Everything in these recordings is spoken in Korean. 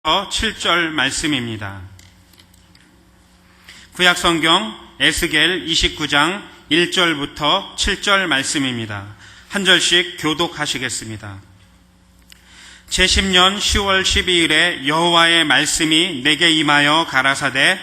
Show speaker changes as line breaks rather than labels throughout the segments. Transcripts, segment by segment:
7절 말씀입니다. 구약성경 에스겔 29장 1절부터 7절 말씀입니다. 한 절씩 교독하시겠습니다. 제10년 10월 12일에 여호와의 말씀이 내게 임하여 가라사대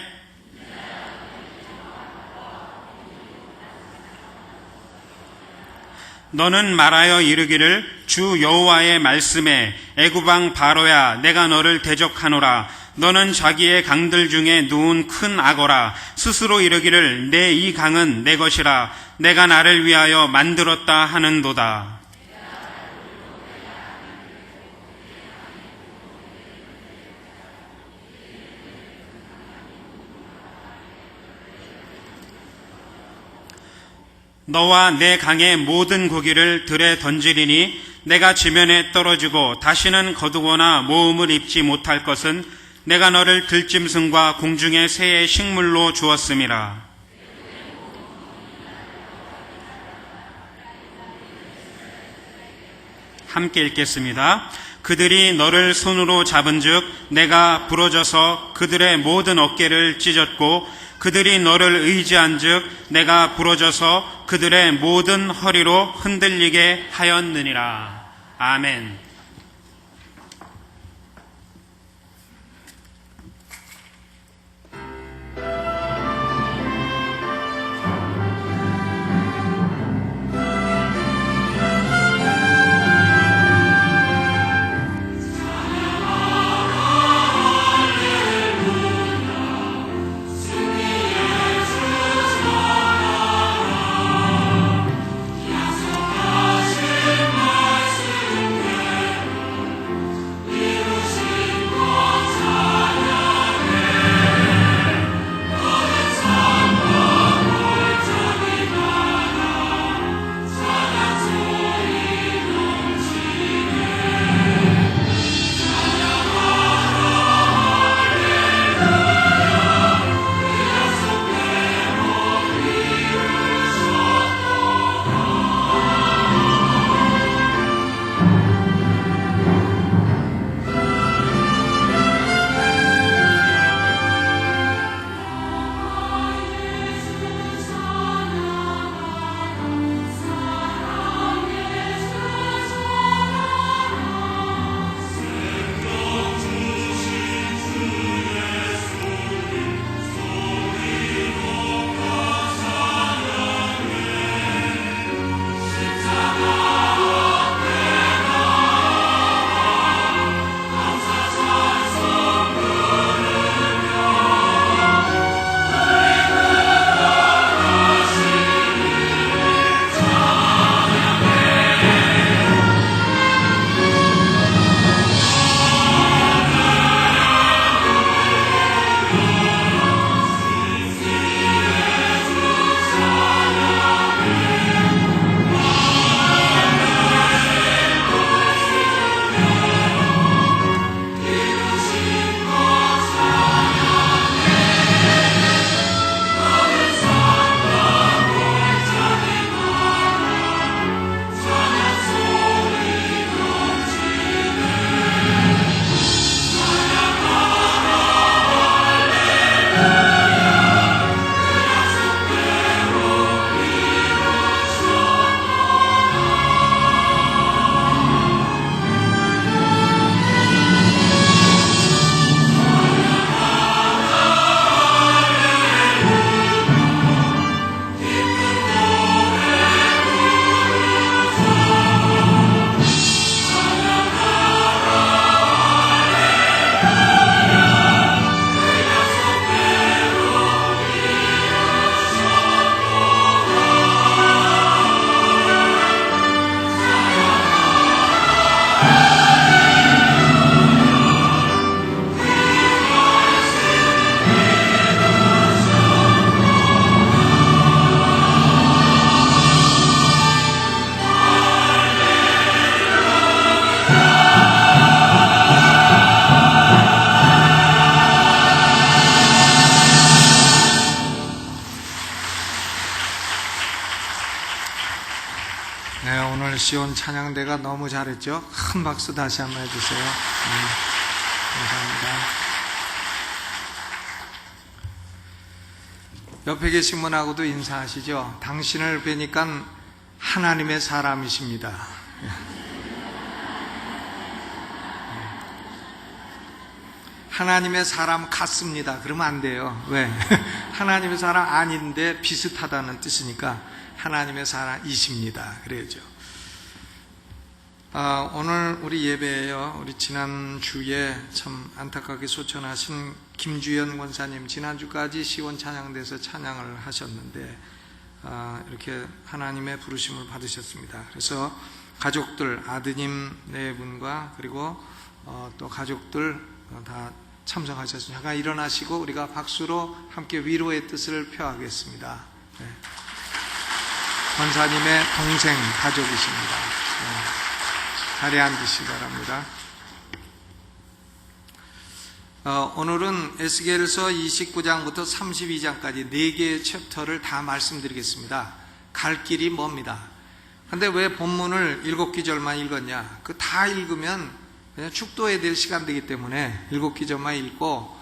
너는 말하여 이르기를 주 여호와의 말씀에 애굽 왕 바로야 내가 너를 대적하노라. 너는 자기의 강들 중에 누운 큰 악어라. 스스로 이르기를 내 이 강은 내 것이라. 내가 나를 위하여 만들었다 하는도다. 너와 내 강의 모든 고기를 들에 던지리니 내가 지면에 떨어지고 다시는 거두거나 모음을 입지 못할 것은 내가 너를 들짐승과 공중의 새의 식물로 주었음이라. 함께 읽겠습니다. 그들이 너를 손으로 잡은즉 내가 부러져서 그들의 모든 어깨를 찢었고 그들이 너를 의지한즉 내가 부러져서 그들의 모든 허리로 흔들리게 하였느니라. 아멘.
시온 찬양대가 너무 잘했죠? 큰 박수 다시 한번 해주세요. 감사합니다. 옆에 계신 분하고도 인사하시죠. 당신을 뵈니까 하나님의 사람이십니다. 하나님의 사람 같습니다. 그러면 안 돼요. 왜? 하나님의 사람 아닌데 비슷하다는 뜻이니까 하나님의 사람이십니다. 그래야죠. 오늘 우리 예배에요. 우리 지난주에 참 안타깝게 소천하신 김주연 권사님, 지난주까지 시원 찬양대에서 찬양을 하셨는데 이렇게 하나님의 부르심을 받으셨습니다. 그래서 가족들, 아드님 네 분과 그리고 또 가족들 다 참석하셨습니다. 잠깐 일어나시고 우리가 박수로 함께 위로의 뜻을 표하겠습니다. 네. 권사님의 동생 가족이십니다. 네. 자리에 앉으시기 바랍니다. 오늘은 에스겔서 29장부터 32장까지 4개의 챕터를 다 말씀드리겠습니다. 갈 길이 멉니다. 근데 왜 본문을 7기절만 읽었냐? 그 다 읽으면 그냥 축도해야 될 시간 되기 때문에 7기절만 읽고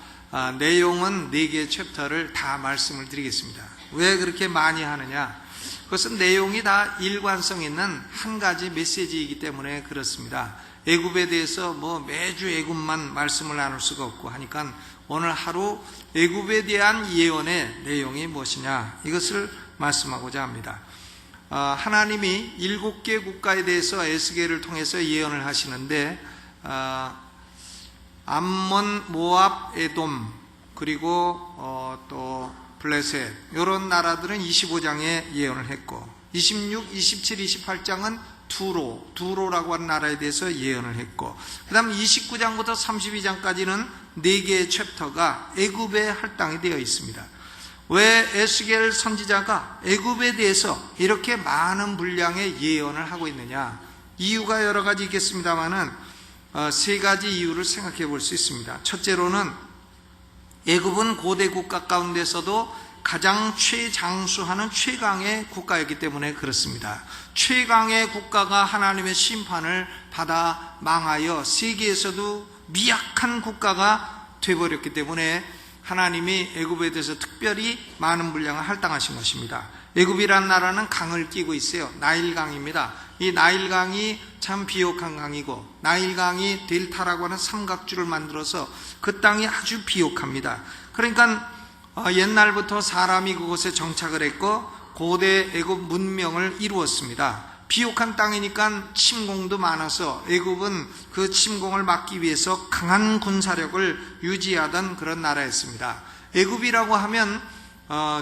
내용은 4개의 챕터를 다 말씀을 드리겠습니다. 왜 그렇게 많이 하느냐? 그것은 내용이 다 일관성 있는 한 가지 메시지이기 때문에 그렇습니다. 애굽에 대해서 매주 애굽만 말씀을 나눌 수가 없고 하니까 오늘 하루 애굽에 대한 예언의 내용이 무엇이냐, 이것을 말씀하고자 합니다. 하나님이 7개 국가에 대해서 에스겔을 통해서 예언을 하시는데 암몬, 모압, 에돔, 그리고 또 블레셋, 이런 나라들은 25장에 예언을 했고 26, 27, 28장은 두로라고 하는 나라에 대해서 예언을 했고 그 다음 29장부터 32장까지는 4개의 챕터가 애굽에 할당이 되어 있습니다. 왜 에스겔 선지자가 애굽에 대해서 이렇게 많은 분량의 예언을 하고 있느냐? 이유가 여러 가지 있겠습니다만은 3가지 이유를 생각해 볼 수 있습니다. 첫째로는 애굽은 고대 국가 가운데서도 가장 최장수하는 최강의 국가였기 때문에 그렇습니다. 최강의 국가가 하나님의 심판을 받아 망하여 세계에서도 미약한 국가가 되어버렸기 때문에 하나님이 애굽에 대해서 특별히 많은 분량을 할당하신 것입니다. 애굽이라는 나라는 강을 끼고 있어요. 나일강입니다. 이 나일강이 참 비옥한 강이고 나일강이 델타라고 하는 삼각주를 만들어서 그 땅이 아주 비옥합니다. 그러니까 옛날부터 사람이 그곳에 정착을 했고 고대 애굽 문명을 이루었습니다. 비옥한 땅이니까 침공도 많아서 애굽은 그 침공을 막기 위해서 강한 군사력을 유지하던 그런 나라였습니다. 애굽이라고 하면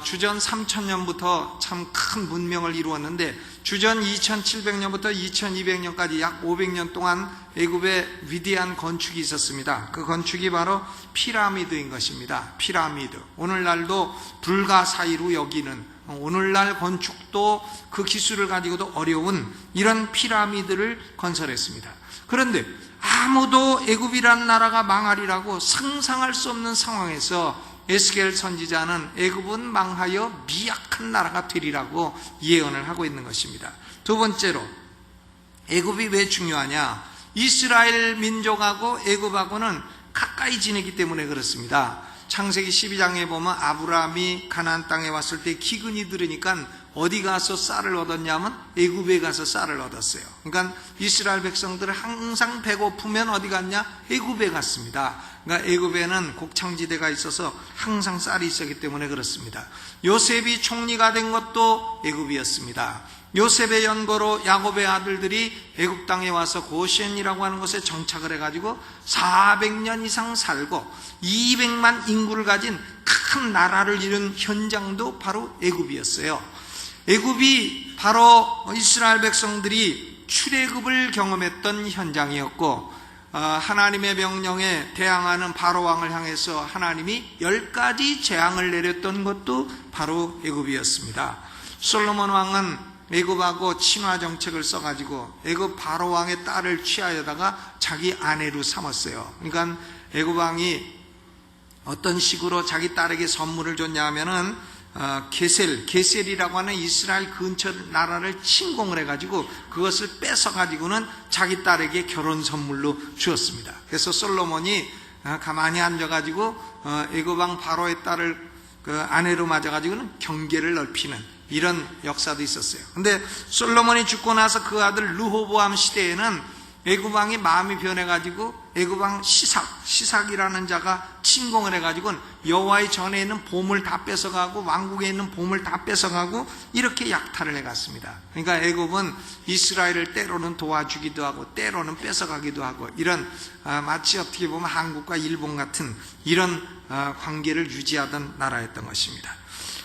주전 3000년부터 참 큰 문명을 이루었는데 주전 2700년부터 2200년까지 약 500년 동안 애굽에 위대한 건축이 있었습니다. 그 건축이 바로 피라미드인 것입니다. 피라미드. 오늘날도 불가사의로 여기는, 오늘날 건축도 그 기술을 가지고도 어려운 이런 피라미드를 건설했습니다. 그런데 아무도 애굽이라는 나라가 망하리라고 상상할 수 없는 상황에서 에스겔 선지자는 애굽은 망하여 미약한 나라가 되리라고 예언을 하고 있는 것입니다. 두 번째로 애굽이 왜 중요하냐? 이스라엘 민족하고 애굽하고는 가까이 지내기 때문에 그렇습니다. 창세기 12장에 보면 아브라함이 가나안 땅에 왔을 때 기근이 들으니까 어디 가서 쌀을 얻었냐면 애굽에 가서 쌀을 얻었어요. 그러니까 이스라엘 백성들은 항상 배고프면 어디 갔냐? 애굽에 갔습니다. 그러니까 애굽에는 곡창지대가 있어서 항상 쌀이 있었기 때문에 그렇습니다. 요셉이 총리가 된 것도 애굽이었습니다. 요셉의 연고로 야곱의 아들들이 애굽 땅에 와서 고센이라고 하는 곳에 정착을 해가지고 400년 이상 살고 200만 인구를 가진 큰 나라를 이룬 현장도 바로 애굽이었어요. 애굽이 바로 이스라엘 백성들이 출애굽을 경험했던 현장이었고 하나님의 명령에 대항하는 바로 왕을 향해서 하나님이 10가지 재앙을 내렸던 것도 바로 애굽이었습니다. 솔로몬 왕은 애굽하고 친화 정책을 써가지고 애굽 바로 왕의 딸을 취하여다가 자기 아내로 삼았어요. 그러니까 애굽 왕이 어떤 식으로 자기 딸에게 선물을 줬냐 하면은 게셀이라고 하는 이스라엘 근처 나라를 침공을 해가지고 그것을 뺏어가지고는 자기 딸에게 결혼 선물로 주었습니다. 그래서 솔로몬이 가만히 앉아가지고 애굽 왕 바로의 딸을 그 아내로 맞아가지고는 경계를 넓히는 이런 역사도 있었어요. 근데 솔로몬이 죽고 나서 그 아들 르호보암 시대에는 애굽 왕이 마음이 변해가지고 애굽 왕 시삭이라는 자가 침공을 해가지고 여호와의 전에 있는 보물 다 뺏어가고 왕국에 있는 보물 다 뺏어가고 이렇게 약탈을 해갔습니다. 그러니까 애굽은 이스라엘을 때로는 도와주기도 하고 때로는 뺏어가기도 하고 이런 마치 어떻게 보면 한국과 일본 같은 이런 관계를 유지하던 나라였던 것입니다.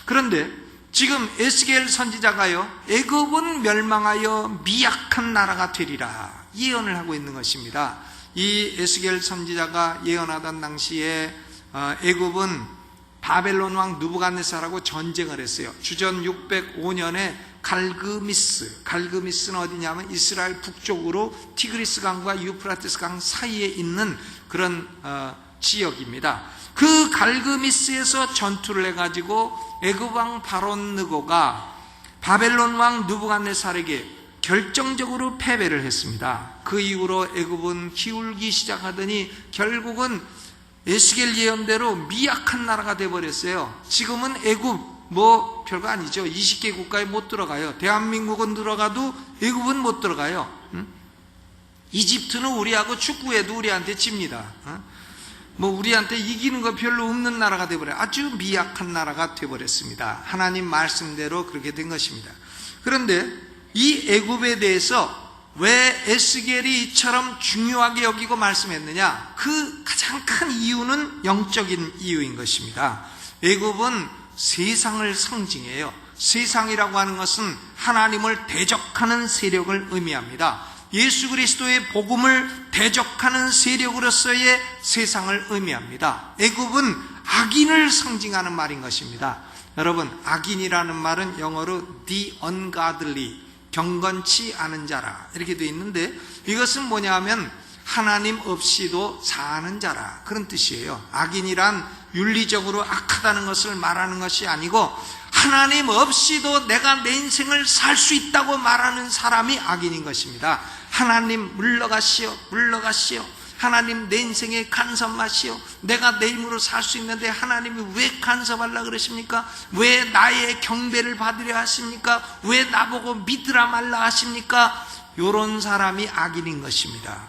그런데 지금 에스겔 선지자가요, 애굽은 멸망하여 미약한 나라가 되리라 예언을 하고 있는 것입니다. 이 에스겔 선지자가 예언하던 당시에 애굽은 바벨론 왕 느부갓네살하고 전쟁을 했어요. 주전 605년에 갈그미스는 어디냐면 이스라엘 북쪽으로 티그리스 강과 유프라테스 강 사이에 있는 그런 지역입니다. 그 갈그미스에서 전투를 해가지고 애굽 왕 바론 느고가 바벨론 왕 느부갓네살에게 결정적으로 패배를 했습니다. 그 이후로 애굽은 기울기 시작하더니 결국은 에스겔 예언대로 미약한 나라가 되어버렸어요. 지금은 애굽 별거 아니죠. 20개 국가에 못 들어가요. 대한민국은 들어가도 애굽은 못 들어가요. 이집트는 우리하고 축구에도 우리한테 집니다. 우리한테 이기는 거 별로 없는 나라가 되어버려요. 아주 미약한 나라가 되어버렸습니다. 하나님 말씀대로 그렇게 된 것입니다. 그런데 이 애굽에 대해서 왜 에스겔이 이처럼 중요하게 여기고 말씀했느냐? 그 가장 큰 이유는 영적인 이유인 것입니다. 애굽은 세상을 상징해요. 세상이라고 하는 것은 하나님을 대적하는 세력을 의미합니다. 예수 그리스도의 복음을 대적하는 세력으로서의 세상을 의미합니다. 애굽은 악인을 상징하는 말인 것입니다. 여러분, 악인이라는 말은 영어로 the ungodly, 경건치 않은 자라 이렇게 되어 있는데, 이것은 뭐냐 하면 하나님 없이도 사는 자라 그런 뜻이에요. 악인이란 윤리적으로 악하다는 것을 말하는 것이 아니고 하나님 없이도 내가 내 인생을 살 수 있다고 말하는 사람이 악인인 것입니다. 하나님 물러가시오, 물러가시오. 하나님 내 인생에 간섭 마시오. 내가 내 힘으로 살 수 있는데 하나님이 왜 간섭하려고 그러십니까? 왜 나의 경배를 받으려 하십니까? 왜 나보고 믿으라 말라 하십니까? 이런 사람이 악인인 것입니다.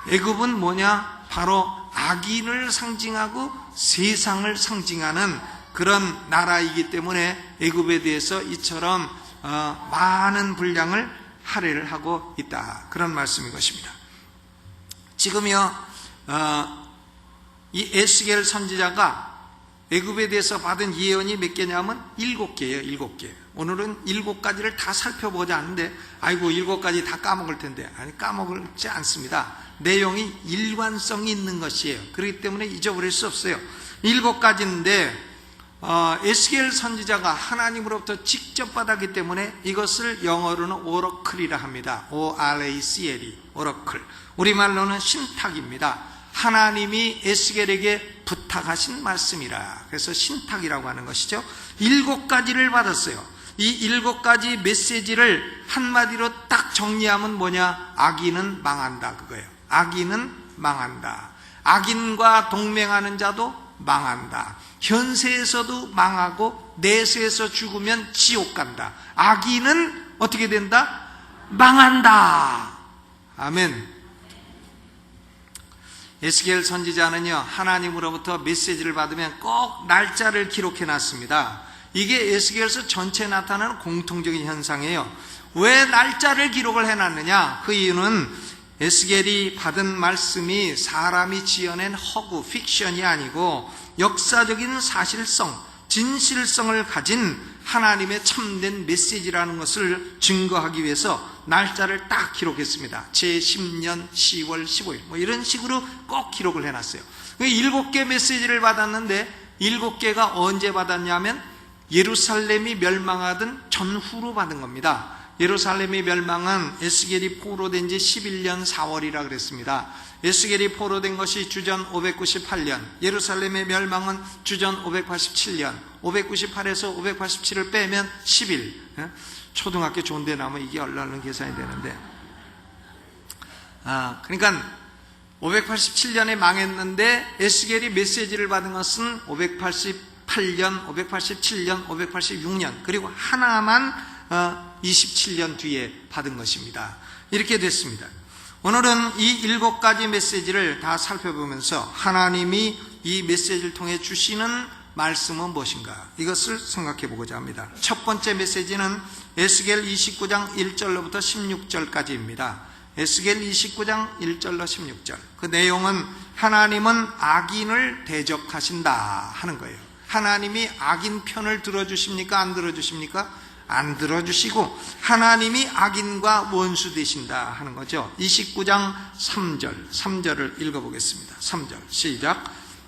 애굽은 뭐냐? 바로 악인을 상징하고 세상을 상징하는 그런 나라이기 때문에 애굽에 대해서 이처럼 많은 분량을 할애를 하고 있다, 그런 말씀인 것입니다. 지금요, 이 에스겔 선지자가 애굽에 대해서 받은 예언이 몇 개냐면 7개예요. 7개. 오늘은 7가지를 다 살펴보자 하는데, 아이고 7가지 다 까먹을 텐데, 아니 까먹지 않습니다. 내용이 일관성이 있는 것이에요. 그렇기 때문에 잊어버릴 수 없어요. 7가지인데 에스겔 선지자가 하나님으로부터 직접 받았기 때문에 이것을 영어로는 오러클이라 합니다. O-R-A-C-L이 오러클. 우리말로는 신탁입니다. 하나님이 에스겔에게 부탁하신 말씀이라. 그래서 신탁이라고 하는 것이죠. 7가지를 받았어요. 이 7가지 메시지를 한마디로 딱 정리하면 뭐냐? 악인은 망한다, 그거예요. 악인은 망한다. 악인과 동맹하는 자도 망한다. 현세에서도 망하고 내세에서 죽으면 지옥 간다. 악인은 어떻게 된다? 망한다. 아멘. 에스겔 선지자는요, 하나님으로부터 메시지를 받으면 꼭 날짜를 기록해 놨습니다. 이게 에스겔서 전체에 나타나는 공통적인 현상이에요. 왜 날짜를 기록을 해놨느냐? 그 이유는 에스겔이 받은 말씀이 사람이 지어낸 허구, 픽션이 아니고 역사적인 사실성, 진실성을 가진 하나님의 참된 메시지라는 것을 증거하기 위해서 날짜를 딱 기록했습니다. 제10년 10월 15일 이런 식으로 꼭 기록을 해놨어요. 7개 메시지를 받았는데 7개가 언제 받았냐면 예루살렘이 멸망하던 전후로 받은 겁니다. 예루살렘이 멸망은 에스겔이 포로된 지 11년 4월이라 그랬습니다. 에스겔이 포로된 것이 주전 598년, 예루살렘의 멸망은 주전 587년, 598에서 587을 빼면 10일. 초등학교 좋은 데 나오면 이게 얼른 계산이 되는데, 그러니까 587년에 망했는데 에스겔이 메시지를 받은 것은 588년, 587년, 586년, 그리고 하나만 27년 뒤에 받은 것입니다. 이렇게 됐습니다. 오늘은 이 7가지 메시지를 다 살펴보면서 하나님이 이 메시지를 통해 주시는 말씀은 무엇인가, 이것을 생각해 보고자 합니다. 첫 번째 메시지는 에스겔 29장 1절로부터 16절까지입니다. 에스겔 29장 1절로 16절. 그 내용은 하나님은 악인을 대적하신다 하는 거예요. 하나님이 악인 편을 들어주십니까? 안 들어주십니까? 안 들어주시고 하나님이 악인과 원수 되신다 하는 거죠. 29장 3절을 읽어보겠습니다. 3절 시작.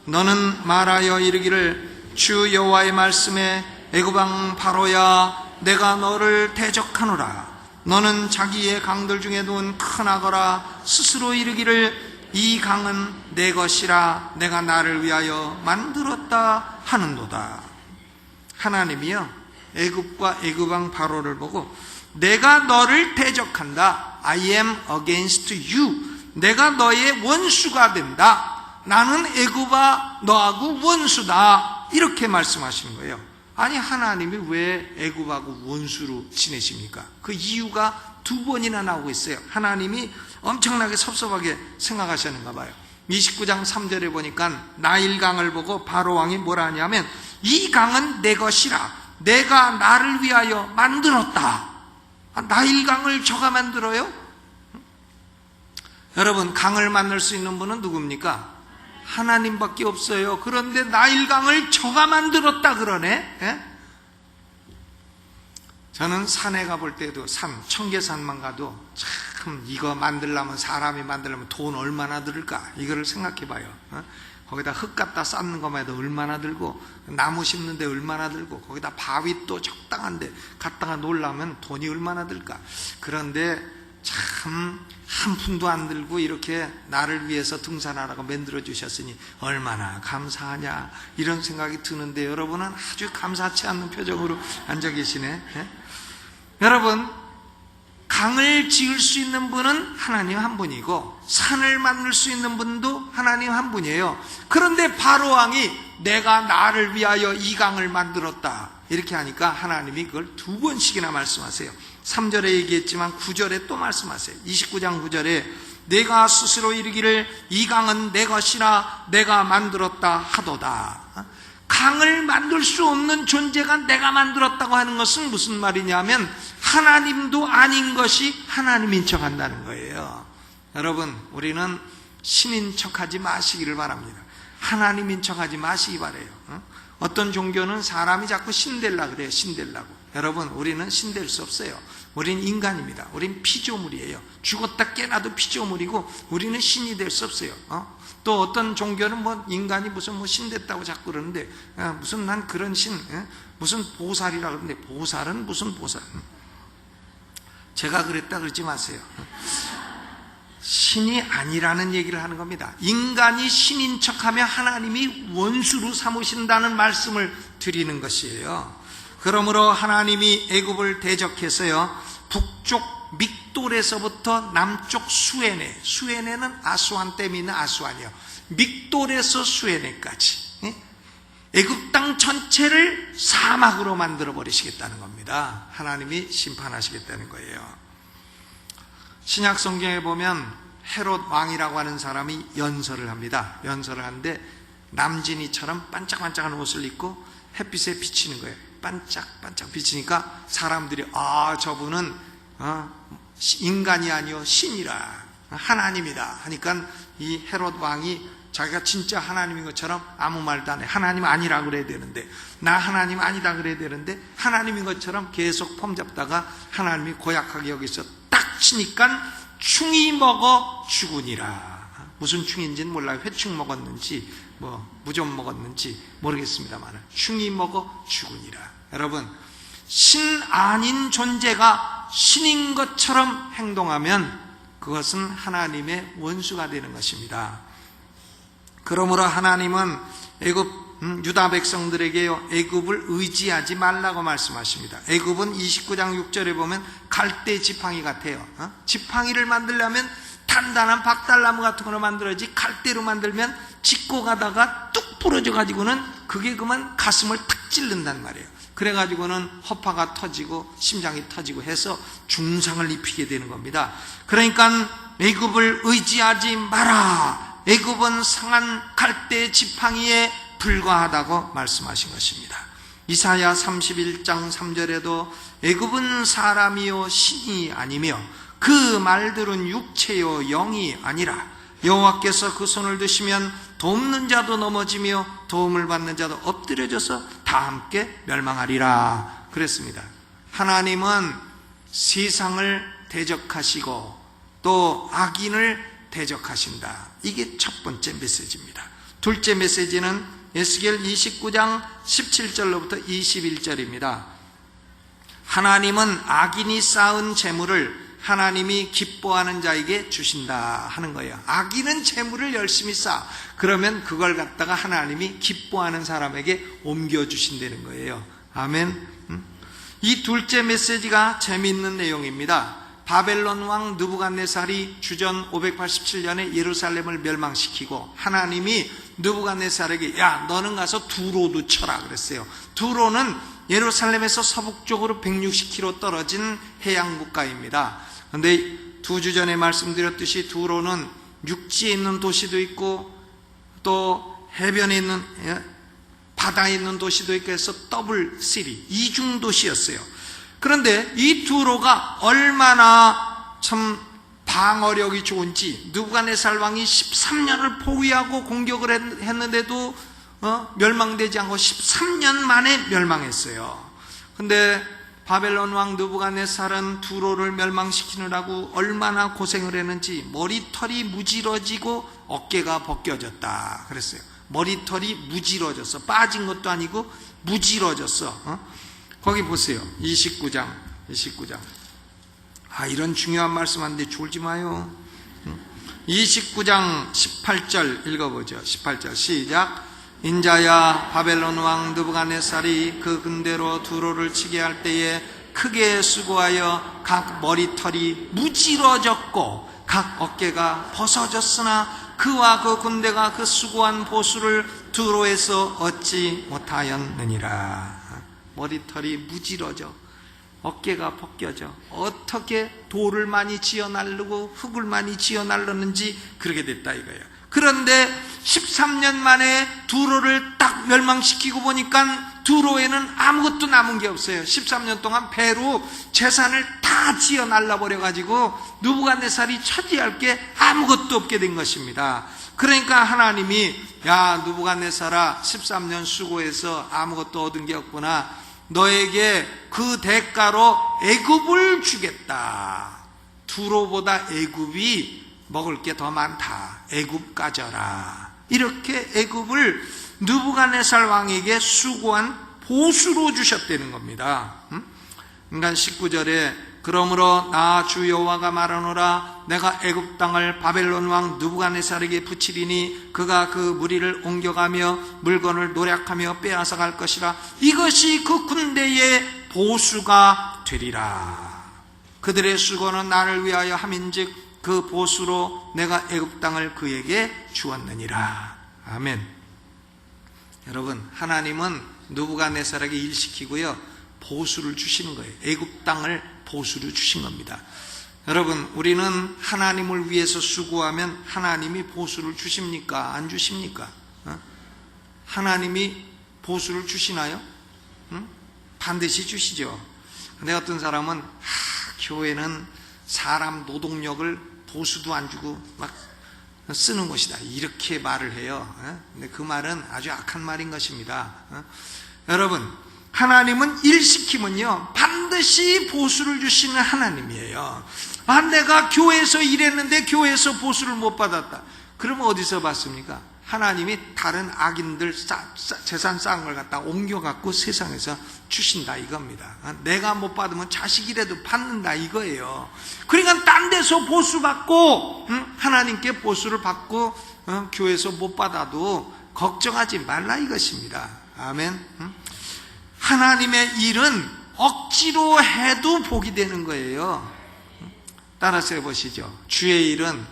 너는 말하여 이르기를 주 여호와의 말씀에 애굽왕 바로야 내가 너를 대적하노라. 너는 자기의 강들 중에 놓은 큰 악어라. 스스로 이르기를 이 강은 내 것이라 내가 나를 위하여 만들었다 하는도다. 하나님이요 애굽과 애굽왕 바로를 보고 내가 너를 대적한다. I am against you. 내가 너의 원수가 된다. 나는 애굽아 너하고 원수다. 이렇게 말씀하시는 거예요. 아니 하나님이 왜 애굽하고 원수로 지내십니까? 그 이유가 2번이나 나오고 있어요. 하나님이 엄청나게 섭섭하게 생각하셨는가 봐요. 29장 3절에 보니까 나일강을 보고 바로왕이 뭐라 하냐면 이 강은 내 것이라 내가 나를 위하여 만들었다. 나일강을 저가 만들어요? 여러분, 강을 만들 수 있는 분은 누굽니까? 하나님밖에 없어요. 그런데 나일강을 저가 만들었다 그러네. 예? 저는 산에 가볼 때도 청계산만 가도 참 이거 만들려면, 사람이 만들려면 돈 얼마나 들을까 이거를 생각해 봐요. 거기다 흙 갖다 쌓는 것만 해도 얼마나 들고, 나무 심는데 얼마나 들고, 거기다 바위 또 적당한데 갖다가 놓으려면 돈이 얼마나 들까. 그런데 참 한 푼도 안 들고 이렇게 나를 위해서 등산하라고 만들어 주셨으니 얼마나 감사하냐, 이런 생각이 드는데 여러분은 아주 감사치 않는 표정으로 앉아 계시네. 예? 여러분, 강을 지을 수 있는 분은 하나님 한 분이고 산을 만들 수 있는 분도 하나님 한 분이에요. 그런데 바로왕이 내가 나를 위하여 이 강을 만들었다 이렇게 하니까 하나님이 그걸 2번씩이나 말씀하세요. 3절에 얘기했지만 9절에 또 말씀하세요. 29장 9절에 내가 스스로 이르기를 이 강은 내 것이라 내가 만들었다 하도다. 강을 만들 수 없는 존재가 내가 만들었다고 하는 것은 무슨 말이냐면 하나님도 아닌 것이 하나님인 척 한다는 거예요. 여러분, 우리는 신인 척하지 마시기를 바랍니다. 하나님인 척하지 마시기 바래요. 어떤 종교는 사람이 자꾸 신될라 그래요. 신될라고. 여러분, 우리는 신될 수 없어요. 우린 인간입니다. 우린 피조물이에요. 죽었다 깨나도 피조물이고 우리는 신이 될 수 없어요. 또 어떤 종교는 인간이 무슨 신됐다고 자꾸 그러는데 무슨 난 그런 신, 무슨 보살이라 그러는데 보살은 무슨 보살. 제가 그랬다 그러지 마세요. 신이 아니라는 얘기를 하는 겁니다. 인간이 신인 척하며 하나님이 원수로 삼으신다는 말씀을 드리는 것이에요. 그러므로 하나님이 애굽을 대적해서요, 북쪽 믹돌에서부터 남쪽 수에네, 수에네는 아수안 댐이 있는 아수안이요, 믹돌에서 수에네까지 애굽 땅 전체를 사막으로 만들어 버리시겠다는 겁니다. 하나님이 심판하시겠다는 거예요. 신약 성경에 보면 헤롯 왕이라고 하는 사람이 연설을 합니다. 연설을 하는데 남진이처럼 반짝반짝한 옷을 입고 햇빛에 비치는 거예요. 반짝반짝 비치니까 사람들이 저분은 인간이 아니요 신이라, 하나님이다 하니까 이 헤롯 왕이 자기가 진짜 하나님인 것처럼 아무 말도 안 해. 하나님 아니라 그래야 되는데, 나 하나님 아니다 그래야 되는데 하나님인 것처럼 계속 폼 잡다가 하나님이 고약하게 여기서 딱 치니까 충이 먹어 죽으니라. 무슨 충인지는 몰라요. 회충 먹었는지 무좀 먹었는지 모르겠습니다만 충이 먹어 죽으니라. 여러분, 신 아닌 존재가 신인 것처럼 행동하면 그것은 하나님의 원수가 되는 것입니다. 그러므로 하나님은 유다 백성들에게요, 애굽을 의지하지 말라고 말씀하십니다. 애굽은 29장 6절에 보면 갈대 지팡이 같아요. 지팡이를 만들려면 단단한 박달나무 같은 거로 만들어야지, 갈대로 만들면 짚고 가다가 뚝 뚝 부러져 가지고는 그게 그만 가슴을 탁 찔른단 말이에요. 그래 가지고는 허파가 터지고 심장이 터지고 해서 중상을 입히게 되는 겁니다. 그러니까 애굽을 의지하지 마라. 애굽은 상한 갈대 지팡이에 불과하다고 말씀하신 것입니다. 이사야 31장 3절에도 애굽은 사람이요 신이 아니며 그 말들은 육체요 영이 아니라 여호와께서 그 손을 드시면 돕는 자도 넘어지며 도움을 받는 자도 엎드려져서 다 함께 멸망하리라 그랬습니다. 하나님은 세상을 대적하시고 또 악인을 대적하신다. 이게 첫 번째 메시지입니다. 둘째 메시지는 에스겔 29장 17절로부터 21절입니다. 하나님은 악인이 쌓은 재물을 하나님이 기뻐하는 자에게 주신다 하는 거예요. 악인은 재물을 열심히 쌓아. 그러면 그걸 갖다가 하나님이 기뻐하는 사람에게 옮겨주신다는 거예요. 아멘. 이 둘째 메시지가 재미있는 내용입니다. 바벨론 왕 느부갓네살이 주전 587년에 예루살렘을 멸망시키고 하나님이 느부갓네살에게 야 너는 가서 두로도 쳐라 그랬어요. 두로는 예루살렘에서 서북쪽으로 160km 떨어진 해양 국가입니다. 그런데 2주 전에 말씀드렸듯이 두로는 육지에 있는 도시도 있고 또 해변에 있는 바다에 있는 도시도 있고 해서 더블 시리 이중 도시였어요. 그런데 이 두로가 얼마나 참 방어력이 좋은지 느부갓네살 왕이 13년을 포위하고 공격을 했는데도 멸망되지 않고 13년 만에 멸망했어요. 근데 바벨론 왕 느부갓네살은 두로를 멸망시키느라고 얼마나 고생을 했는지 머리털이 무지러지고 어깨가 벗겨졌다 그랬어요. 머리털이 무지러졌어. 빠진 것도 아니고 무지러졌어. 거기 보세요. 29장. 이런 중요한 말씀 하는데 졸지 마요. 29장 18절 읽어보죠. 18절 시작. 인자야 바벨론 왕 느부갓네살이 그 군대로 두로를 치게 할 때에 크게 수고하여 각 머리털이 무지러졌고 각 어깨가 벗어졌으나 그와 그 군대가 그 수고한 보수를 두로에서 얻지 못하였느니라. 머리털이 무지러져 어깨가 벗겨져 어떻게 돌을 많이 지어 날르고 흙을 많이 지어 날랐는지 그렇게 됐다 이거예요. 그런데 13년 만에 두로를 딱 멸망시키고 보니까 두로에는 아무것도 남은 게 없어요. 13년 동안 배로 재산을 다 지어 날라버려 가지고 느부갓네살이 차지할 게 아무것도 없게 된 것입니다. 그러니까 하나님이 야 느부갓네살아 13년 수고해서 아무것도 얻은 게 없구나. 너에게 그 대가로 애굽을 주겠다. 두로보다 애굽이 먹을 게 더 많다. 애굽 가져라. 이렇게 애굽을 느부갓네살 왕에게 수고한 보수로 주셨다는 겁니다. 그러니까 19절에 그러므로 나 주 여호와가 말하노라 내가 애굽 땅을 바벨론 왕 느부갓네살에게 붙이리니 그가 그 무리를 옮겨가며 물건을 노략하며 빼앗아 갈 것이라. 이것이 그 군대의 보수가 되리라. 그들의 수고는 나를 위하여 함인즉 그 보수로 내가 애굽 땅을 그에게 주었느니라. 아멘. 여러분 하나님은 느부갓네살에게 일시키고요 보수를 주시는 거예요. 애굽 땅을 보수로 주신 겁니다. 여러분 우리는 하나님을 위해서 수고하면 하나님이 보수를 주십니까? 안 주십니까? 하나님이 보수를 주시나요? 반드시 주시죠. 근데 어떤 사람은 교회는 사람 노동력을 보수도 안 주고 막 쓰는 것이다 이렇게 말을 해요. 근데 그 말은 아주 악한 말인 것입니다. 여러분 하나님은 일시키면요 반드시 보수를 주시는 하나님이에요. 내가 교회에서 일했는데 교회에서 보수를 못 받았다. 그러면 어디서 받습니까? 하나님이 다른 악인들 재산 쌓은 걸 갖다 옮겨갖고 세상에서 주신다 이겁니다. 내가 못 받으면 자식이라도 받는다 이거예요. 그러니까 딴 데서 보수 받고 하나님께 보수를 받고 교회에서 못 받아도 걱정하지 말라 이것입니다. 아멘. 하나님의 일은 억지로 해도 복이 되는 거예요. 따라서 해보시죠. 주의 일은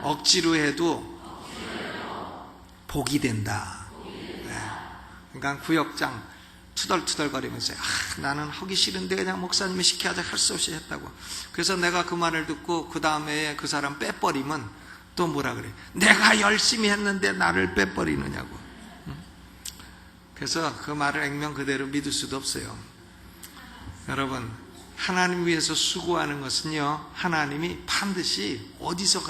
억지로 해도 복이 된다. 네. 그러니까 구역장 투덜투덜거리면서 나는 하기 싫은데 그냥 목사님이 시켜야지 할 수 없이 했다고. 그래서 내가 그 말을 듣고 그 다음에 그 사람 빼버리면 또 뭐라 그래? 내가 열심히 했는데 나를 빼버리느냐고. 그래서 그 말을 액면 그대로 믿을 수도 없어요. 여러분, 하나님 위해서 수고하는 것은요, 하나님이 반드시 어디서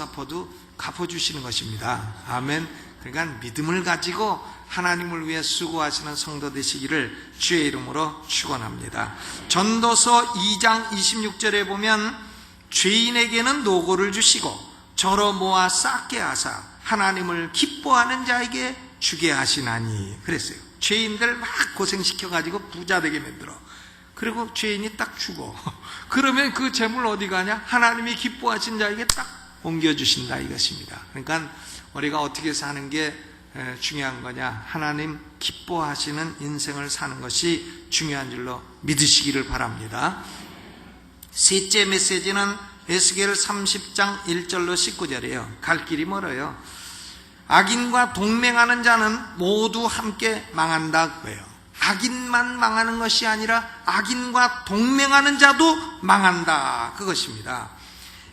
갚아주시는 것입니다. 아멘. 그러니까 믿음을 가지고 하나님을 위해 수고하시는 성도 되시기를 주의 이름으로 축원합니다. 전도서 2장 26절에 보면 죄인에게는 노고를 주시고 저러 모아 쌓게 하사 하나님을 기뻐하는 자에게 주게 하시나니 그랬어요. 죄인들 막 고생시켜가지고 부자 되게 만들어. 그리고 죄인이 딱 죽어. 그러면 그 재물 어디 가냐? 하나님이 기뻐하신 자에게 딱 옮겨주신다 이것입니다. 그러니까 우리가 어떻게 사는 게 중요한 거냐? 하나님 기뻐하시는 인생을 사는 것이 중요한 줄로 믿으시기를 바랍니다. 셋째 메시지는 에스겔 30장 1절로 19절이에요. 갈 길이 멀어요. 악인과 동맹하는 자는 모두 함께 망한다 그거예요. 악인만 망하는 것이 아니라 악인과 동맹하는 자도 망한다 그것입니다.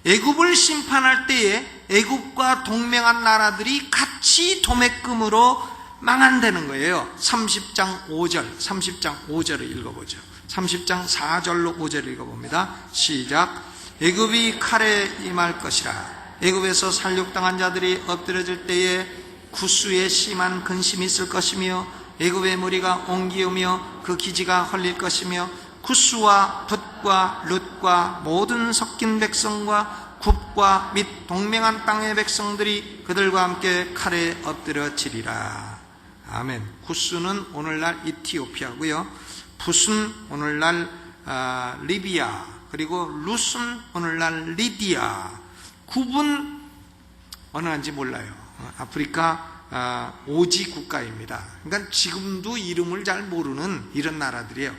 애굽을 심판할 때에 애굽과 동맹한 나라들이 같이 도매금으로 망한다는 거예요. 30장 5절을 읽어보죠. 30장 4절로 5절을 읽어봅니다. 시작. 애굽이 칼에 임할 것이라. 애굽에서 살육당한 자들이 엎드려질 때에 구스에 심한 근심이 있을 것이며 애굽의 무리가 옹기우며 그 기지가 헐릴 것이며 구스와 붓과 룻과 모든 섞인 백성과 굽과 및 동맹한 땅의 백성들이 그들과 함께 칼에 엎드려지리라. 아멘. 구스는 오늘날 이티오피아고요. 붓은 오늘날 리비아, 그리고 룻은 오늘날 리디아, 굽은 어느 나라인지 몰라요. 아프리카 오지 국가입니다. 그러니까 지금도 이름을 잘 모르는 이런 나라들이에요.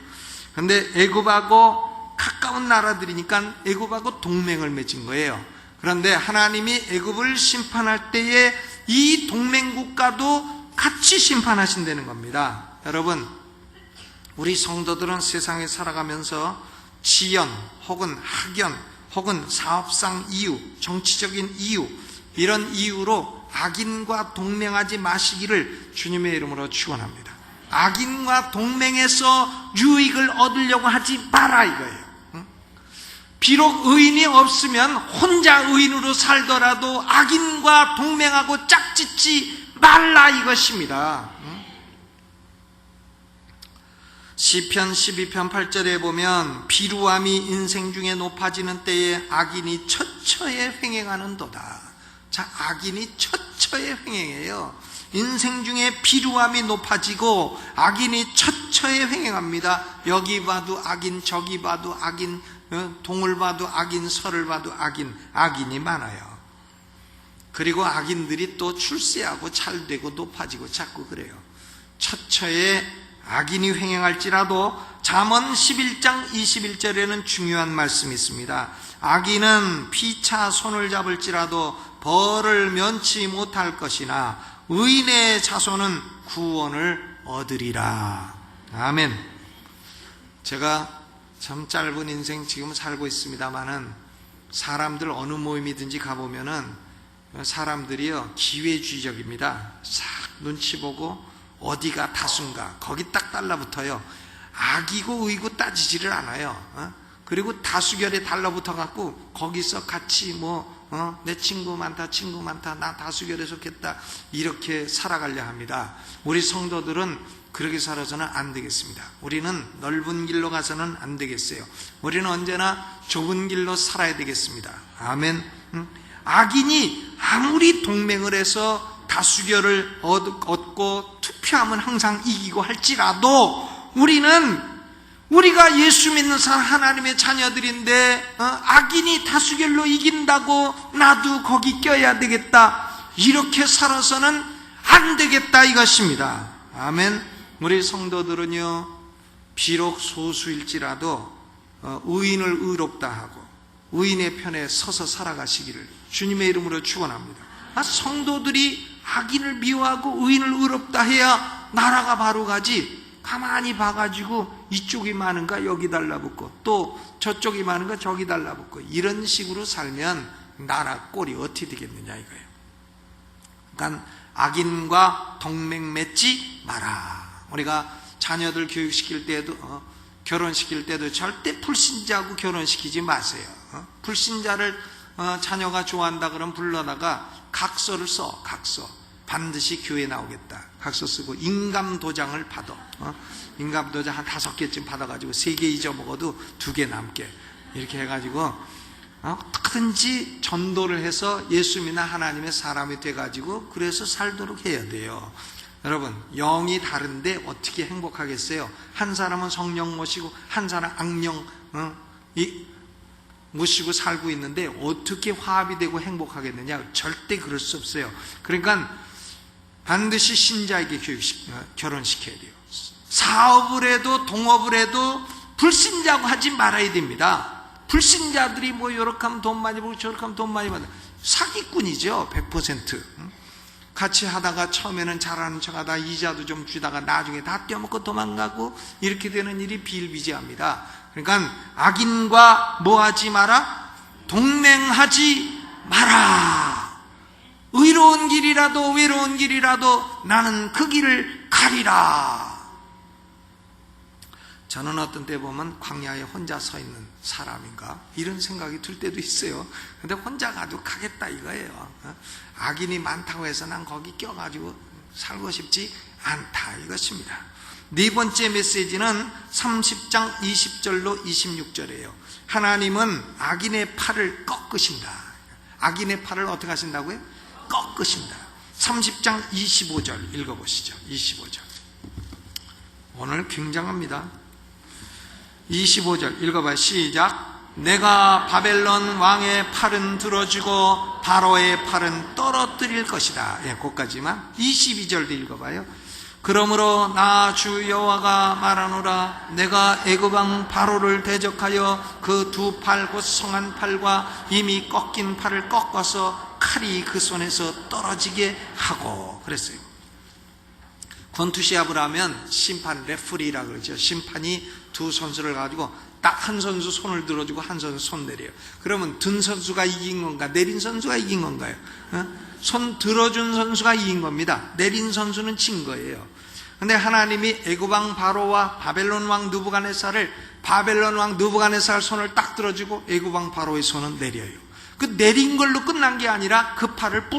그런데 애굽하고 가까운 나라들이니까 애굽하고 동맹을 맺은 거예요. 그런데 하나님이 애굽을 심판할 때에 이 동맹 국가도 같이 심판하신다는 겁니다. 여러분, 우리 성도들은 세상에 살아가면서 지연 혹은 학연 혹은 사업상 이유, 정치적인 이유, 이런 이유로 악인과 동맹하지 마시기를 주님의 이름으로 축원합니다. 악인과 동맹해서 유익을 얻으려고 하지 마라 이거예요. 비록 의인이 없으면 혼자 의인으로 살더라도 악인과 동맹하고 짝짓지 말라 이것입니다. 시편 12편 8절에 보면 비루함이 인생 중에 높아지는 때에 악인이 처처에 횡행하는도다. 자, 악인이 처처에 횡행해요. 인생 중에 비루함이 높아지고 악인이 처처에 횡행합니다. 여기 봐도 악인, 저기 봐도 악인, 동을 봐도 악인, 서를 봐도 악인이 많아요. 그리고 악인들이 또 출세하고 잘되고 높아지고 자꾸 그래요. 처처에 악인이 횡행할지라도 잠언 11장 21절에는 중요한 말씀이 있습니다. 악인은 피차 손을 잡을지라도 벌을 면치 못할 것이나 의인의 자손은 구원을 얻으리라. 아멘. 제가 참 짧은 인생 지금 살고 있습니다마는 사람들 어느 모임이든지 가보면은 사람들이요 기회주의적입니다. 싹 눈치 보고 어디가 다수인가 거기 딱 달라붙어요. 악이고 의고 따지지를 않아요. 그리고 다수결에 달라붙어 갖고 거기서 같이 내 친구 많다 나 다수결에 속했다 이렇게 살아가려 합니다. 우리 성도들은 그렇게 살아서는 안 되겠습니다. 우리는 넓은 길로 가서는 안 되겠어요. 우리는 언제나 좁은 길로 살아야 되겠습니다. 아멘. 악인이 아무리 동맹을 해서 다수결을 얻고 투표하면 항상 이기고 할지라도 우리가 예수 믿는 사람 하나님의 자녀들인데 악인이 다수결로 이긴다고 나도 거기 껴야 되겠다 이렇게 살아서는 안 되겠다 이것입니다. 아멘. 우리 성도들은요 비록 소수일지라도 의인을 의롭다 하고 의인의 편에 서서 살아가시기를 주님의 이름으로 축원합니다. 성도들이 악인을 미워하고 의인을 의롭다 해야 나라가 바로 가지. 가만히 봐가지고 이쪽이 많은가 여기 달라붙고 또 저쪽이 많은가 저기 달라붙고 이런 식으로 살면 나라 꼴이 어떻게 되겠느냐 이거예요. 그러니까 악인과 동맹 맺지 마라. 우리가 자녀들 교육시킬 때도 결혼시킬 때도 절대 불신자하고 결혼시키지 마세요. 불신자를 자녀가 좋아한다 그러면 불러다가 각서를 써. 각서 반드시 교회 나오겠다. 각서 쓰고 인감도장을 받아. 인감도장 한 5개쯤 받아가지고 3개 잊어먹어도 2개 남게 이렇게 해가지고 어떻게든지 전도를 해서 예수님이나 하나님의 사람이 돼가지고 그래서 살도록 해야 돼요. 여러분, 영이 다른데 어떻게 행복하겠어요? 한 사람은 성령 모시고 한 사람 악령 모시고 살고 있는데 어떻게 화합이 되고 행복하겠느냐? 절대 그럴 수 없어요. 그러니까 반드시 신자에게 결혼시켜야 돼요. 사업을 해도 동업을 해도 불신자고 하지 말아야 됩니다. 불신자들이 뭐 요렇게 하면 돈 많이 벌고 저렇게 하면 돈 많이 받는 사기꾼이죠. 100%. 같이 하다가 처음에는 잘하는 척하다 이자도 좀 주다가 나중에 다 떼어먹고 도망가고 이렇게 되는 일이 비일비재합니다. 그러니까 악인과 뭐하지 마라? 동맹하지 마라. 의로운 길이라도 외로운 길이라도 나는 그 길을 가리라. 저는 어떤 때 보면 광야에 혼자 서 있는 사람인가 이런 생각이 들 때도 있어요. 근데 혼자 가도 가겠다 이거예요. 악인이 많다고 해서 난 거기 껴가지고 살고 싶지 않다 이것입니다. 네 번째 메시지는 30장 20절로 26절이에요. 하나님은 악인의 팔을 꺾으신다. 악인의 팔을 어떻게 하신다고요? 꺾으신다. 30장 25절 읽어보시죠. 25절 오늘 굉장합니다. 25절 읽어봐요. 시작. 내가 바벨론 왕의 팔은 들어주고 바로의 팔은 떨어뜨릴 것이다. 예, 거기까지만. 22절도 읽어봐요. 그러므로 나 주 여호와가 말하노라. 내가 애굽 왕 바로를 대적하여 그 2팔 곧 성한 팔과 이미 꺾인 팔을 꺾어서 칼이 그 손에서 떨어지게 하고 그랬어요. 권투시합을 하면 심판 레프리라 그러죠. 심판이 두 선수를 가지고 딱 한 선수 손을 들어주고 한 선수 손 내려요. 그러면 든 선수가 이긴 건가 내린 선수가 이긴 건가요? 손 들어준 선수가 이긴 겁니다. 내린 선수는 진 거예요. 근데 하나님이 애굽 왕 바로와 바벨론 왕 느부갓네살을 바벨론 왕 느부갓네살 손을 딱 들어주고 애굽 왕 바로의 손은 내려요. 그 내린 걸로 끝난 게 아니라 그 팔을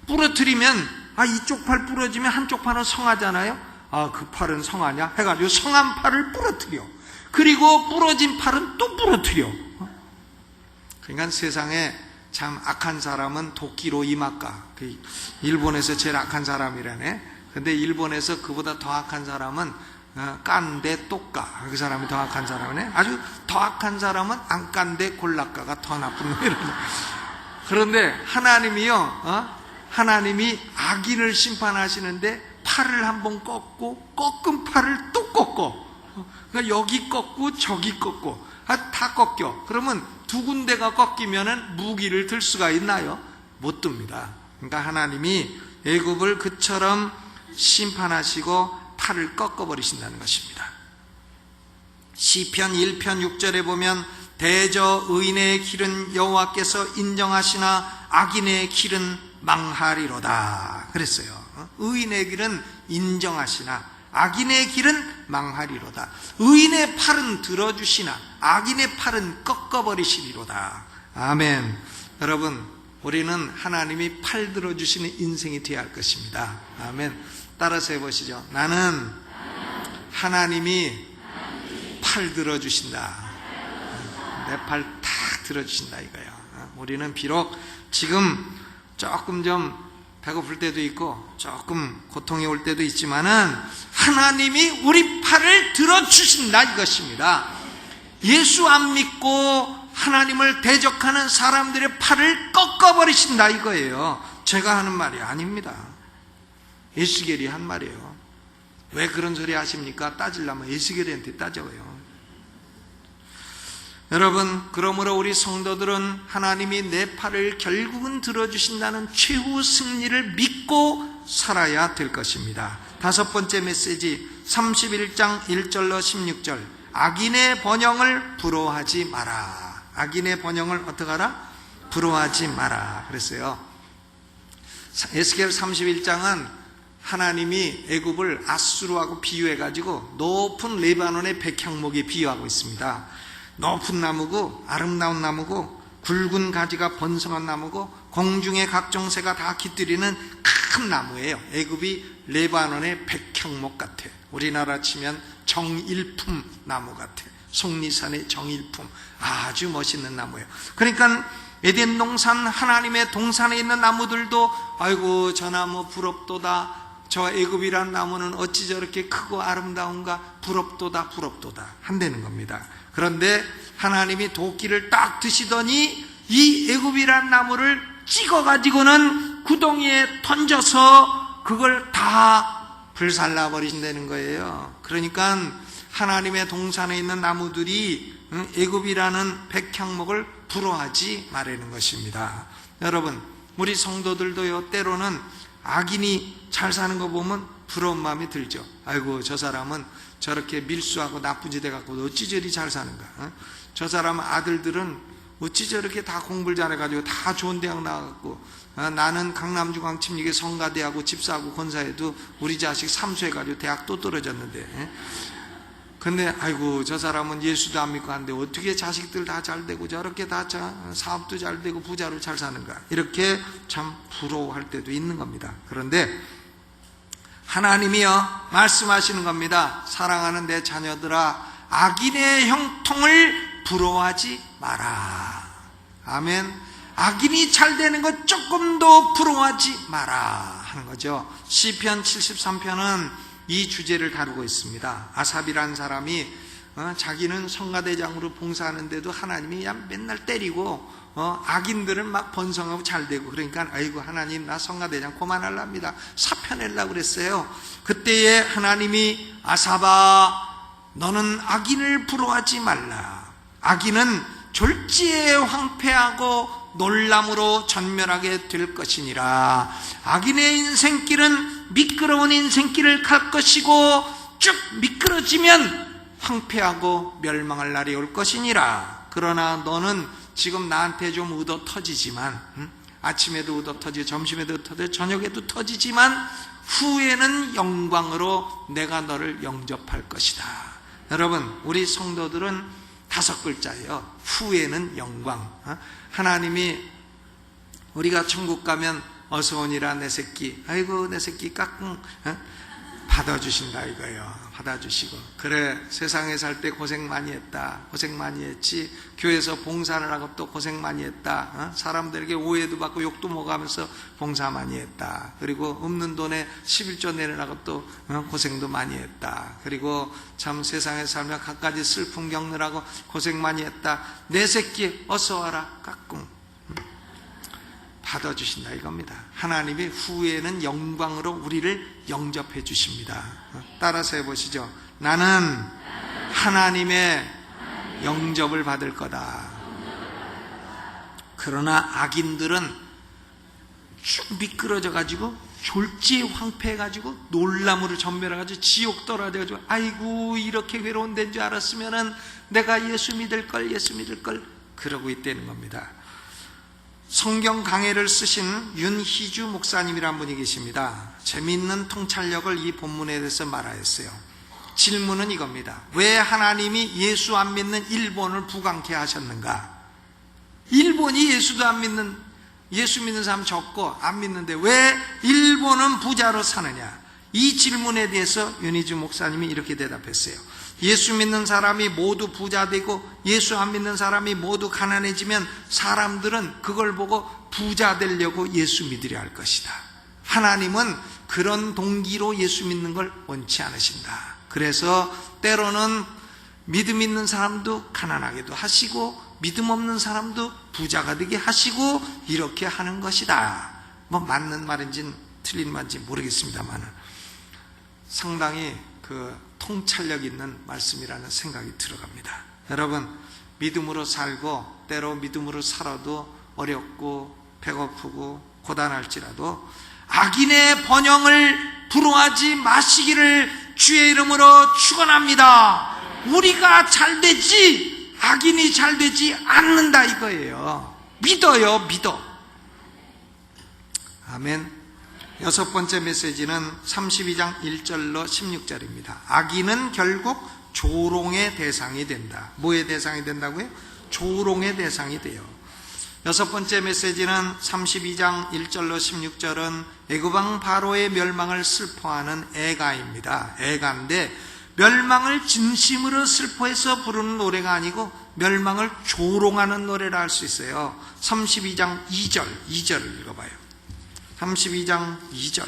부러뜨리면 이쪽 팔 부러지면 한쪽 팔은 성하잖아요. 그 팔은 성하냐? 해가지고 성한 팔을 부러뜨려. 그리고 부러진 팔은 또 부러뜨려. 그러니까 세상에 참 악한 사람은 도끼로 이마까. 일본에서 제일 악한 사람이라네. 근데 일본에서 그보다 더 악한 사람은 깐데 똑까. 그 사람이 더 악한 사람이네. 아주 더 악한 사람은 안 깐데 골라까가 더 나쁜 놈이라네. 그런데 하나님이요, 하나님이 악인을 심판하시는데 팔을 한번 꺾고 꺾은 팔을 또 꺾고, 그러니까 여기 꺾고 저기 꺾고 다 꺾여. 그러면 두 군데가 꺾이면은 무기를 들 수가 있나요? 못 듭니다. 그러니까 하나님이 애굽을 그처럼 심판하시고 팔을 꺾어버리신다는 것입니다. 시편 1편 6절에 보면 대저 의인의 길은 여호와께서 인정하시나 악인의 길은 망하리로다 그랬어요. 의인의 길은 인정하시나 악인의 길은 망하리로다. 의인의 팔은 들어주시나 악인의 팔은 꺾어버리시리로다. 아멘. 여러분, 우리는 하나님이 팔 들어주시는 인생이 되어야 할 것입니다. 아멘. 따라서 해보시죠. 나는 하나님이 팔 들어주신다. 내 팔 탁 들어주신다 이거예요. 우리는 비록 지금 조금 좀 배고플 때도 있고 조금 고통이 올 때도 있지만은 하나님이 우리 팔을 들어주신다 이것입니다. 예수 안 믿고 하나님을 대적하는 사람들의 팔을 꺾어버리신다 이거예요. 제가 하는 말이 아닙니다. 에스겔이 한 말이에요. 왜 그런 소리 하십니까? 따지려면 에스겔한테 따져요. 여러분, 그러므로 우리 성도들은 하나님이 내 팔을 결국은 들어주신다는 최후 승리를 믿고 살아야 될 것입니다. 다섯 번째 메시지 31장 1절로 16절. 악인의 번영을 부러워하지 마라. 악인의 번영을 어떻게 하라? 부러워하지 마라 그랬어요. 에스겔 31장은 하나님이 애굽을 아수르하고 비유해가지고 높은 레바논의 백향목에 비유하고 있습니다. 높은 나무고 아름다운 나무고 굵은 가지가 번성한 나무고 공중의 각종 새가 다 깃들이는 큰 나무예요. 애굽이 레바논의 백향목 같아. 우리나라 치면 정일품 나무 같아. 속리산의 정일품, 아주 멋있는 나무예요. 그러니까 에덴 동산, 하나님의 동산에 있는 나무들도 아이고 저 나무 부럽도다, 저 애굽이란 나무는 어찌 저렇게 크고 아름다운가, 부럽도다 부럽도다 한다는 겁니다. 그런데 하나님이 도끼를 딱 드시더니 이 애굽이란 나무를 찍어가지고는 구덩이에 던져서 그걸 다 불살라 버리신다는 거예요. 그러니까 하나님의 동산에 있는 나무들이 애굽이라는 백향목을 부러워하지 말라는 것입니다. 여러분, 우리 성도들도요, 때로는 악인이 잘 사는 거 보면 부러운 마음이 들죠. 아이고 저 사람은 저렇게 밀수하고 나쁜 짓 해갖고 어찌 저리 잘 사는가. 저 사람 아들들은 어찌 저렇게 다 공부를 잘해가지고 다 좋은 대학 나와갖고, 나는 강남중앙침례교 성가대하고 집사하고 권사해도 우리 자식 삼수해가지고 대학 또 떨어졌는데, 근데 아이고 저 사람은 예수도 안 믿고 하는데 어떻게 자식들 다 잘 되고 저렇게 다 사업도 잘 되고 부자로 잘 사는가, 이렇게 참 부러워할 때도 있는 겁니다. 그런데 하나님이요 말씀하시는 겁니다. 사랑하는 내 자녀들아, 악인의 형통을 부러워하지 마라. 아멘. 악인이 잘 되는 것 조금도 부러워하지 마라 하는 거죠. 시편 73편은 이 주제를 다루고 있습니다. 아삽이라는 사람이 자기는 성가대장으로 봉사하는데도 하나님이 그냥 맨날 때리고 악인들은 막 번성하고 잘 되고, 그러니까 아이고 하나님 나 성가대장 그만하랍니다. 사표내려고 그랬어요. 그때에 하나님이 아삽아 너는 악인을 부러워하지 말라. 악인은 졸지에 황폐하고 놀람으로 전멸하게 될 것이니라. 악인의 인생길은 미끄러운 인생길을 갈 것이고 쭉 미끄러지면 황폐하고 멸망할 날이 올 것이니라. 그러나 너는 지금 나한테 좀 얻어 터지지만, 아침에도 얻어 터지고 점심에도 터지고 저녁에도 터지지만 후에는 영광으로 내가 너를 영접할 것이다. 여러분, 우리 성도들은 5글자예요. 후에는 영광. 하나님이 우리가 천국 가면 어서 오니라 내 새끼, 아이고 내 새끼 까꿍, 받아주신다 이거예요. 받아주시고, 그래 세상에 살 때 고생 많이 했다, 고생 많이 했지, 교회에서 봉사를 하고 또 고생 많이 했다, 사람들에게 오해도 받고 욕도 먹으면서 봉사 많이 했다, 그리고 없는 돈에 11조 내려라고 또 고생도 많이 했다, 그리고 참 세상에 살며 갖가지 슬픔 겪느라고 고생 많이 했다, 내 새끼 어서 와라 까꿍, 받아주신다 이겁니다. 하나님이 후에는 영광으로 우리를 영접해 주십니다. 따라서 해보시죠. 나는 하나님의 영접을 받을 거다. 그러나 악인들은 쭉 미끄러져 가지고 졸지에 황폐해 가지고 놀람으로 전멸해 가지고 지옥 떨어져 가지고 아이고 이렇게 외로운 데인 줄 알았으면은 내가 예수 믿을 걸, 예수 믿을 걸, 그러고 있다는 겁니다. 성경 강해를 쓰신 윤희주 목사님이라는 분이 계십니다. 재미있는 통찰력을 이 본문에 대해서 말하였어요. 질문은 이겁니다. 왜 하나님이 예수 안 믿는 일본을 부강케 하셨는가? 일본이 예수도 안 믿는, 예수 믿는 사람 적고 안 믿는데 왜 일본은 부자로 사느냐? 이 질문에 대해서 윤희주 목사님이 이렇게 대답했어요. 예수 믿는 사람이 모두 부자 되고 예수 안 믿는 사람이 모두 가난해지면 사람들은 그걸 보고 부자 되려고 예수 믿으려 할 것이다. 하나님은 그런 동기로 예수 믿는 걸 원치 않으신다. 그래서 때로는 믿음 있는 사람도 가난하게도 하시고 믿음 없는 사람도 부자가 되게 하시고 이렇게 하는 것이다. 뭐 맞는 말인지는 틀린 말인지 모르겠습니다만 상당히 통찰력 있는 말씀이라는 생각이 들어갑니다. 여러분, 믿음으로 살고 때로 믿음으로 살아도 어렵고 배고프고 고단할지라도 악인의 번영을 부러워하지 마시기를 주의 이름으로 축원합니다. 우리가 잘 되지 악인이 잘 되지 않는다 이거예요. 믿어요, 믿어. 아멘. 여섯 번째 메시지는 32장 1절로 16절입니다. 악인은 결국 조롱의 대상이 된다. 뭐의 대상이 된다고요? 조롱의 대상이 돼요. 여섯 번째 메시지는 32장 1절로 16절은 애굽왕 바로의 멸망을 슬퍼하는 애가입니다. 애가인데 멸망을 진심으로 슬퍼해서 부르는 노래가 아니고 멸망을 조롱하는 노래라 할 수 있어요. 32장 2절을 읽어봐요. 32장 2절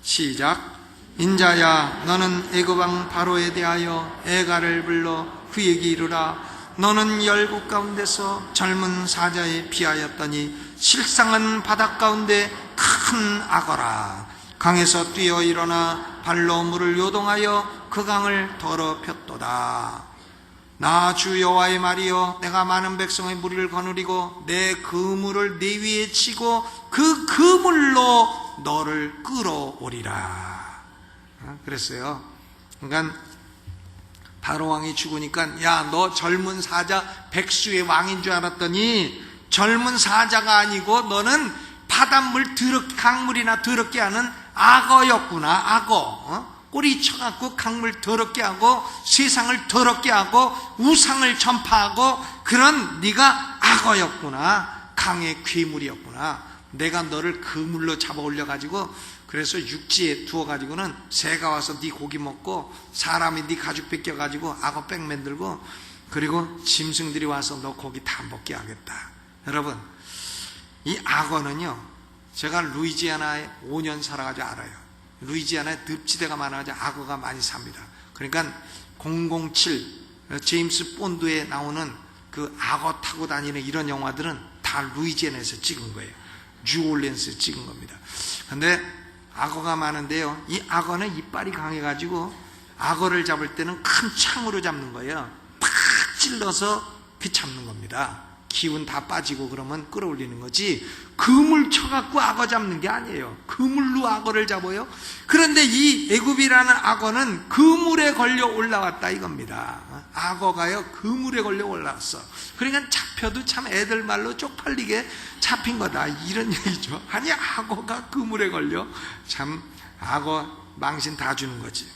시작. 인자야 너는 애굽왕 바로에 대하여 애가를 불러 그에게 이르라. 너는 열국 가운데서 젊은 사자에 비하였더니 실상은 바닷 가운데 큰 악어라. 강에서 뛰어 일어나 발로 물을 요동하여 그 강을 더럽혔도다. 나 주 여호와의 말이여 내가 많은 백성의 무리를 거느리고 내 그물을 네 위에 치고 그 그물로 너를 끌어오리라. 그랬어요. 그러니까 바로 왕이 죽으니까 야 너 젊은 사자 백수의 왕인 줄 알았더니 젊은 사자가 아니고 너는 바닷물 강물이나 더럽게 하는 악어였구나. 악어. 꼬리 쳐갖고 강물 더럽게 하고 세상을 더럽게 하고 우상을 전파하고 그런 네가 악어였구나. 강의 괴물이었구나. 내가 너를 그물로 잡아 올려가지고 그래서 육지에 두어가지고는 새가 와서 네 고기 먹고 사람이 네 가죽 뺏겨가지고 악어 백 만들고 그리고 짐승들이 와서 너 고기 다 먹게 하겠다. 여러분 이 악어는요 제가 루이지아나에 5년 살아가지고 알아요. 루이지아나에 늪지대가 많아가지고 악어가 많이 삽니다. 그러니까 007 제임스 본드에 나오는 그 악어 타고 다니는 이런 영화들은 다 루이지아나에서 찍은 거예요. 뉴올리언스에서 찍은 겁니다. 근데 악어가 많은데요 이 악어는 이빨이 강해가지고 악어를 잡을 때는 큰 창으로 잡는 거예요. 팍 찔러서 그 잡는 겁니다. 기운 다 빠지고 그러면 끌어올리는 거지 그물 쳐갖고 악어 잡는 게 아니에요. 그물로 악어를 잡아요. 그런데 이 애굽이라는 악어는 그물에 걸려 올라왔다 이겁니다. 악어가요 그물에 걸려 올라왔어. 그러니까 잡혀도 참 애들 말로 쪽팔리게 잡힌 거다 이런 얘기죠. 아니 악어가 그물에 걸려 참 악어 망신 다 주는 거지.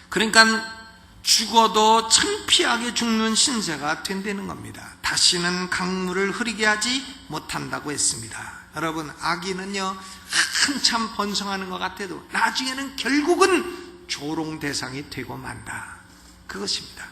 그러니까 죽어도 창피하게 죽는 신세가 된다는 겁니다. 다시는 강물을 흐리게 하지 못한다고 했습니다. 여러분 악인은요 한참 번성하는 것 같아도 나중에는 결국은 조롱 대상이 되고 만다. 그것입니다.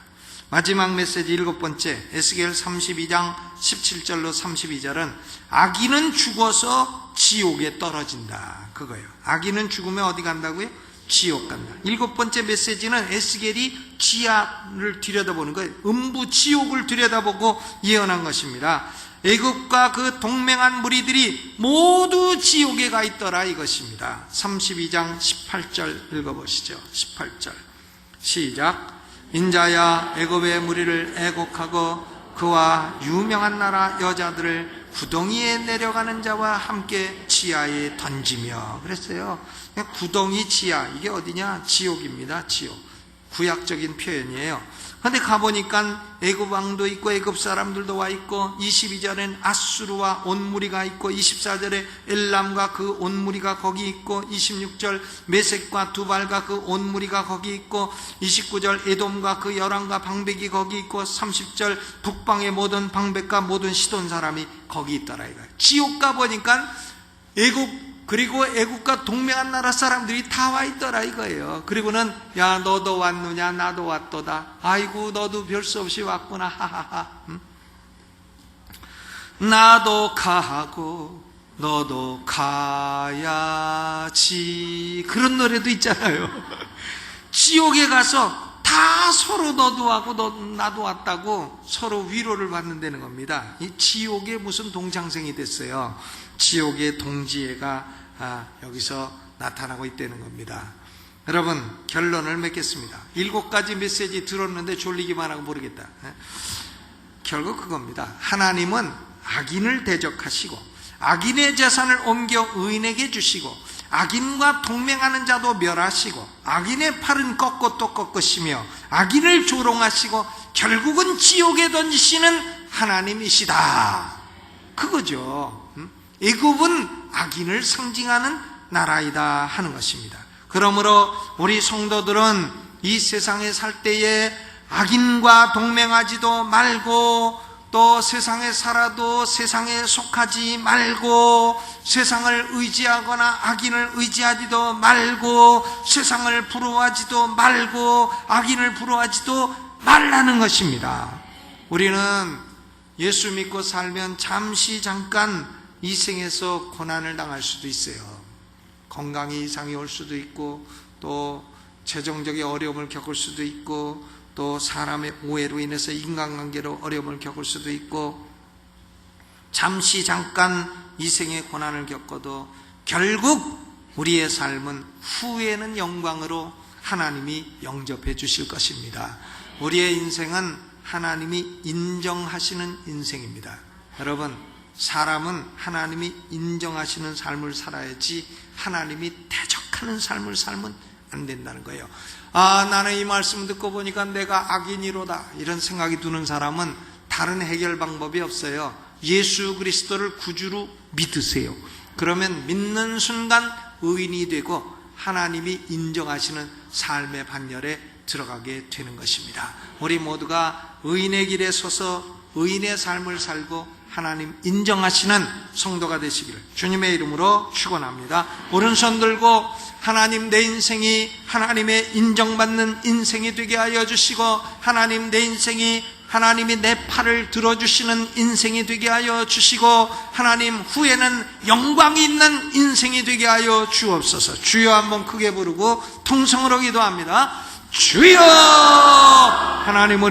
마지막 메시지 일곱 번째 에스겔 32장 17절로 32절은 악인은 죽어서 지옥에 떨어진다. 그거예요. 악인은 죽으면 어디 간다고요? 지옥 간다. 일곱 번째 메시지는 에스겔이 지하를 들여다보는 거예요. 음부 지옥을 들여다보고 예언한 것입니다. 애굽과 그 동맹한 무리들이 모두 지옥에 가 있더라 이것입니다. 32장 18절 읽어보시죠. 18절 시작. 인자야 애굽의 무리를 애곡하고 그와 유명한 나라 여자들을 구덩이에 내려가는 자와 함께 지하에 던지며 그랬어요. 구덩이 지하 이게 어디냐? 지옥입니다. 지옥. 구약적인 표현이에요. 그런데 가보니까 애굽 왕도 있고 애굽 사람들도 와 있고 22절엔 아수르와 온 무리가 있고 24절에 엘람과 그 온 무리가 거기 있고 26절 메섹과 두발과 그 온 무리가 거기 있고 29절 에돔과 그 열왕과 방백이 거기 있고 30절 북방의 모든 방백과 모든 시돈 사람이 거기 있더라 이거예요. 지옥 가보니까 애굽 그리고 애국과 동맹한 나라 사람들이 다 와 있더라 이거예요. 그리고는 야 너도 왔느냐 나도 왔도다. 아이고 너도 별 수 없이 왔구나 하하하. 나도 가고 너도 가야지. 그런 노래도 있잖아요. 지옥에 가서 다 서로 너도 하고 나도 왔다고 서로 위로를 받는다는 겁니다. 이 지옥에 무슨 동창생이 됐어요. 지옥의 동지애가 여기서 나타나고 있다는 겁니다. 여러분, 결론을 맺겠습니다. 7가지 메시지 들었는데 졸리기만 하고 모르겠다. 결국 그겁니다. 하나님은 악인을 대적하시고 악인의 재산을 옮겨 의인에게 주시고 악인과 동맹하는 자도 멸하시고 악인의 팔은 꺾고 또 꺾으시며 악인을 조롱하시고 결국은 지옥에 던지시는 하나님이시다. 그거죠. 애굽은 악인을 상징하는 나라이다 하는 것입니다. 그러므로 우리 성도들은 이 세상에 살 때에 악인과 동맹하지도 말고 또 세상에 살아도 세상에 속하지 말고 세상을 의지하거나 악인을 의지하지도 말고 세상을 부러워하지도 말고 악인을 부러워하지도 말라는 것입니다. 우리는 예수 믿고 살면 잠시 잠깐 이 생에서 고난을 당할 수도 있어요. 건강에 이상이 올 수도 있고 또 재정적인 어려움을 겪을 수도 있고 또 사람의 오해로 인해서 인간관계로 어려움을 겪을 수도 있고 잠시 잠깐 이 생의 고난을 겪어도 결국 우리의 삶은 후에는 영광으로 하나님이 영접해 주실 것입니다. 우리의 인생은 하나님이 인정하시는 인생입니다. 여러분, 사람은 하나님이 인정하시는 삶을 살아야지 하나님이 대적하는 삶을 살면 안 된다는 거예요. 나는 이 말씀 듣고 보니까 내가 악인이로다 이런 생각이 드는 사람은 다른 해결 방법이 없어요. 예수 그리스도를 구주로 믿으세요. 그러면 믿는 순간 의인이 되고 하나님이 인정하시는 삶의 반열에 들어가게 되는 것입니다. 우리 모두가 의인의 길에 서서 의인의 삶을 살고 하나님 인정하시는 성도가 되시기를 주님의 이름으로 축원합니다. 오른손 들고 하나님, 내 인생이 하나님의 인정받는 인생이 되게 하여 주시고 하나님, 내 인생이 하나님이 내 팔을 들어주시는 인생이 되게 하여 주시고 하나님, 후에는 영광이 있는 인생이 되게 하여 주옵소서. 주여 한번 크게 부르고 통성으로 기도합니다. 주여! 하나님, 우리